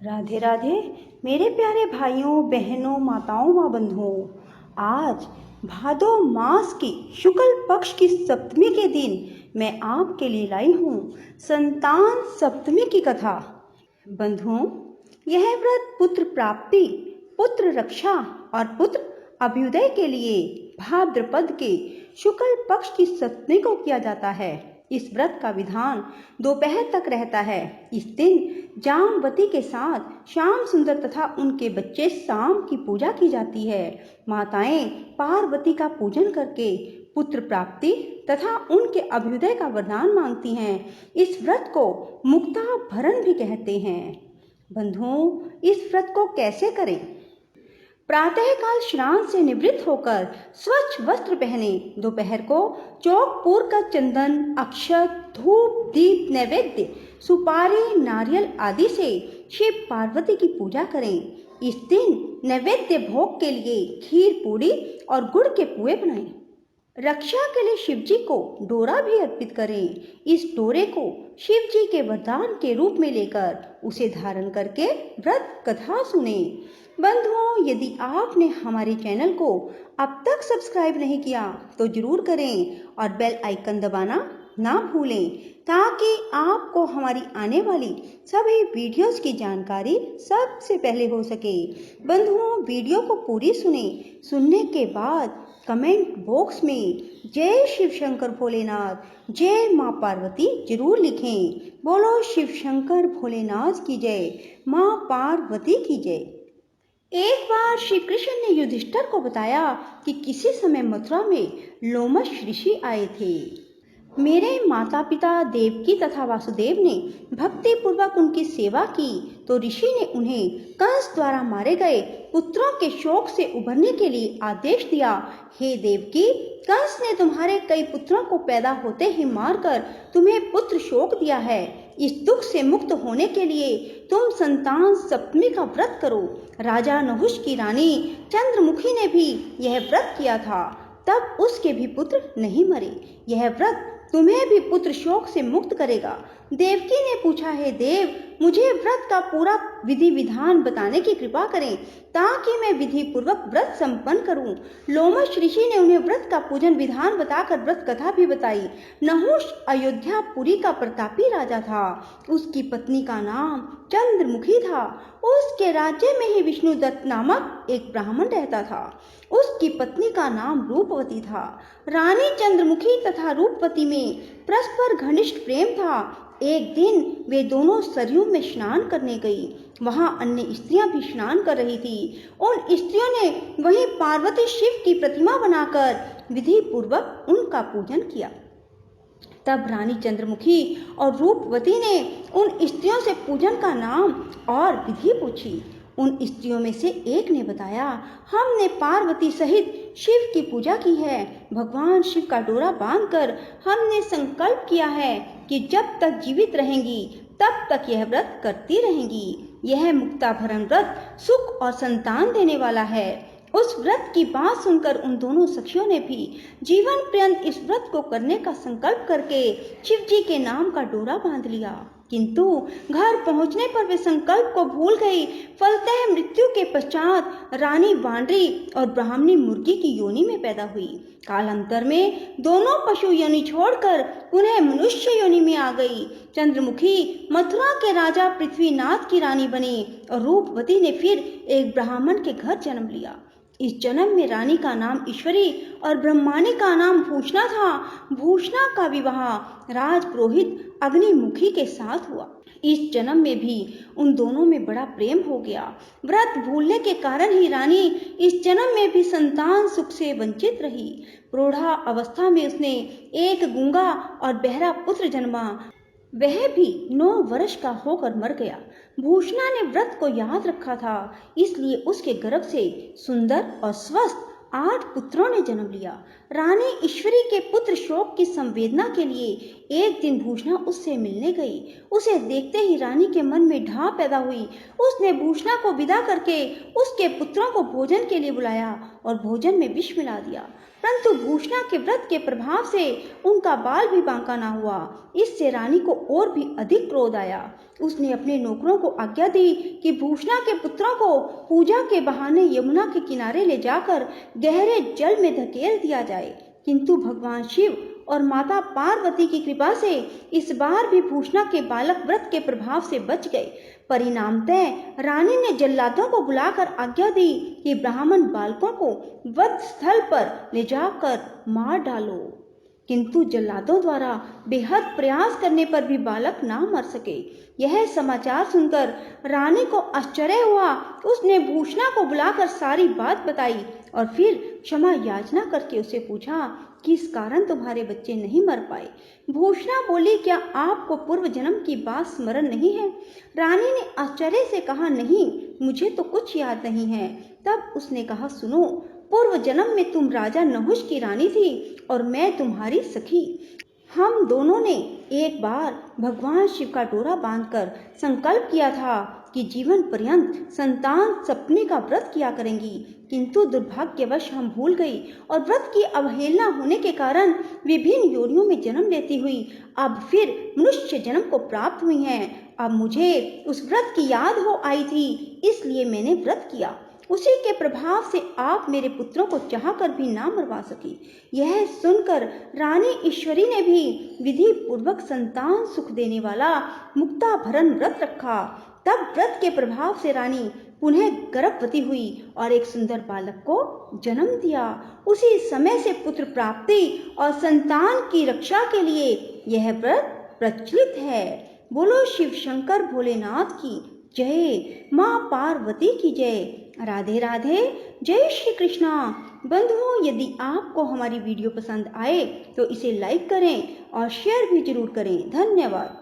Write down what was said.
राधे राधे मेरे प्यारे भाइयों बहनों माताओं व बंधुओं। आज भादो मास की शुक्ल पक्ष की सप्तमी के दिन मैं आपके लिए लाई हूँ संतान सप्तमी की कथा। बंधुओं, यह व्रत पुत्र प्राप्ति, पुत्र रक्षा और पुत्र अभ्युदय के लिए भाद्रपद के शुक्ल पक्ष की सप्तमी को किया जाता है। इस व्रत का विधान दोपहर तक रहता है। इस दिन जामवती के साथ श्याम सुंदर तथा उनके बच्चे शाम की पूजा की जाती है। माताएं पार्वती का पूजन करके पुत्र प्राप्ति तथा उनके अभ्युदय का वरदान मांगती हैं। इस व्रत को मुक्ता भरण भी कहते हैं। बंधुओं, इस व्रत को कैसे करें? प्रातःकाल स्नान से निवृत्त होकर स्वच्छ वस्त्र पहने। दोपहर को चौक का चंदन, अक्षत, धूप, दीप, नैवेद्य, सुपारी, नारियल आदि से शिव पार्वती की पूजा करें। इस दिन नैवेद्य भोग के लिए खीर पूड़ी और गुड़ के पुए बनाएं। रक्षा के लिए शिव जी को डोरा भी अर्पित करें। इस डोरे को शिव जी के वरदान के रूप में लेकर उसे धारण करके व्रत कथा सुने। बंधुओं, यदि आपने हमारे चैनल को अब तक सब्सक्राइब नहीं किया तो जरूर करें और बेल आइकन दबाना ना भूलें ताकि आपको हमारी आने वाली सभी वीडियोस की जानकारी सबसे पहले हो सके। बंधुओं, वीडियो को पूरी सुने। सुनने के बाद कमेंट बॉक्स में जय शिव शंकर भोलेनाथ, जय माँ पार्वती जरूर लिखें। बोलो शिव शंकर भोलेनाथ की जय, माँ पार्वती की जय। एक बार श्री कृष्ण ने युधिष्ठिर को बताया कि किसी समय मथुरा में लोमश ऋषि आए थे। मेरे माता पिता देवकी तथा वासुदेव ने भक्ति पूर्वक उनकी सेवा की तो ऋषि ने उन्हें कंस द्वारा मारे गए पुत्रों के शोक से उबरने के लिए आदेश दिया। हे देवकी, कंस ने तुम्हारे कई पुत्रों को पैदा होते ही मारकर तुम्हें पुत्र शोक दिया है। इस दुख से मुक्त होने के लिए तुम संतान सप्तमी का व्रत करो। राजा नहुष की रानी चंद्रमुखी ने भी यह व्रत किया था, तब उसके भी पुत्र नहीं मरे। यह व्रत तुम्हें भी पुत्र शोक से मुक्त करेगा। देवकी ने पूछा, हे देव, मुझे व्रत का पूरा विधि विधान बताने की कृपा करें ताकि मैं विधि पूर्वक व्रत संपन्न करूं। लोमश ऋषि ने उन्हें व्रत का पूजन विधान बताकर व्रत कथा भी बताई। नहुष अयोध्यापुरी का प्रतापी राजा था। उसकी पत्नी का नाम चंद्रमुखी था। उसके राज्य में ही विष्णुदत्त नामक एक ब्राह्मण रहता था। उसकी पत्नी का नाम रूपवती था। रानी चंद्रमुखी तथा रूपवती में परस्पर घनिष्ठ प्रेम था। एक दिन वे दोनों सरयू में स्नान करने गई। वहां अन्य स्त्रियां भी स्नान कर रही थी। उन स्त्रियों ने वहीं पार्वती शिव की प्रतिमा बनाकर विधि पूर्वक उनका पूजन किया। तब रानी चंद्रमुखी और रूपवती ने उन स्त्रियों से पूजन का नाम और विधि पूछी। उन स्त्रियों में से एक ने बताया, हमने पार्वती सहित शिव की पूजा की है। भगवान शिव का डोरा बांधकर हमने संकल्प किया है कि जब तक जीवित रहेंगी तब तक यह व्रत करती रहेंगी। यह मुक्ताभरण व्रत सुख और संतान देने वाला है। उस व्रत की बात सुनकर उन दोनों सखियों ने भी जीवन पर्यंत इस व्रत को करने का संकल्प करके शिव जी के नाम का डोरा बांध लिया। किंतु घर पहुंचने पर वे संकल्प को भूल गई। फलतः मृत्यु के पश्चात रानी वानरी और ब्राह्मणी मुर्गी की योनि में पैदा हुई। कालांतर में दोनों पशु योनि छोड़कर उन्हें मनुष्य योनि में आ गई। चंद्रमुखी मथुरा के राजा पृथ्वीनाथ की रानी बनी और रूपवती ने फिर एक ब्राह्मण के घर जन्म लिया। इस जन्म में रानी का नाम ईश्वरी और ब्रह्माणी का नाम भूषणा था। भूषणा का विवाह राजपुरोहित अग्निमुखी के साथ हुआ। इस जन्म में भी उन दोनों में बड़ा प्रेम हो गया। व्रत भूलने के कारण ही रानी इस जन्म में भी संतान सुख से वंचित रही। प्रौढ़ा अवस्था में उसने एक गूंगा और बहरा पुत्र जन्मा। वह भी 9 वर्ष का होकर मर गया। भूषणा ने व्रत को याद रखा था, इसलिए उसके गर्भ से सुंदर और स्वस्थ 8 पुत्रों ने जन्म लिया। रानी ईश्वरी के पुत्र शोक की संवेदना के लिए एक दिन भूषणा उससे मिलने गई। उसे देखते ही रानी के मन में ढाह पैदा हुई। उसने भूषणा को विदा करके उसके पुत्रों को भोजन के लिए बुलाया और भोजन में विष मिला दिया। परंतु भूषणा के व्रत के प्रभाव से उनका बाल भी बांका ना हुआ। इससे रानी को और भी अधिक क्रोध आया। उसने अपने नौकरों को आज्ञा दी कि भूषणा के पुत्रों को पूजा के बहाने यमुना के किनारे ले जाकर गहरे जल में धकेल दिया जाए। किंतु भगवान शिव और माता पार्वती की कृपा से इस बार भी भूषणा के बालक व्रत के प्रभाव से बच गए। परिणामतः रानी ने जल्लादों को बुलाकर आज्ञा दी कि ब्राह्मण बालकों को वध स्थल पर ले जाकर मार डालो। किंतु जल्लादों द्वारा बेहद प्रयास करने पर भी बालक ना मर सके। यह समाचार सुनकर रानी को आश्चर्य हुआ। उसने भूषणा को बुलाकर सारी बात बताई और फिर क्षमा याचना करके उसे पूछा कि इस कारण तुम्हारे बच्चे नहीं मर पाए। भूषणा बोली, क्या आपको पूर्व जन्म की बात स्मरण नहीं है? रानी ने आश्चर्य से कहा, नहीं, मुझे तो कुछ याद नहीं है। तब उसने कहा, सुनो, पूर्व जन्म में तुम राजा नहुष की रानी थी और मैं तुम्हारी सखी। हम दोनों ने एक बार भगवान शिव का डोरा बांधकर संकल्प किया था कि जीवन पर्यंत संतान सपने का व्रत किया करेंगी, किंतु दुर्भाग्यवश हम भूल गई और व्रत की अवहेलना होने के कारण विभिन्न योनियों में जन्म लेती हुई अब फिर मनुष्य जन्म को प्राप्त हुई हैं। अब मुझे उस व्रत की याद हो आई थी, इसलिए मैंने व्रत किया। उसी के प्रभाव से आप मेरे पुत्रों को चाहकर भी ना मरवा सकी। यह सुनकर रानी ईश्वरी ने भी विधि पूर्वक संतान सुख देने वाला मुक्ताभरण व्रत रखा। तब व्रत के प्रभाव से रानी पुनः गर्भवती हुई और एक सुंदर बालक को जन्म दिया। उसी समय से पुत्र प्राप्ति और संतान की रक्षा के लिए यह व्रत प्रचलित है। बोलो शिव शंकर भोलेनाथ की जय, माँ पार्वती की जय। राधे राधे, जय श्री कृष्णा। बंधुओं, यदि आपको हमारी वीडियो पसंद आए तो इसे लाइक करें और शेयर भी जरूर करें। धन्यवाद।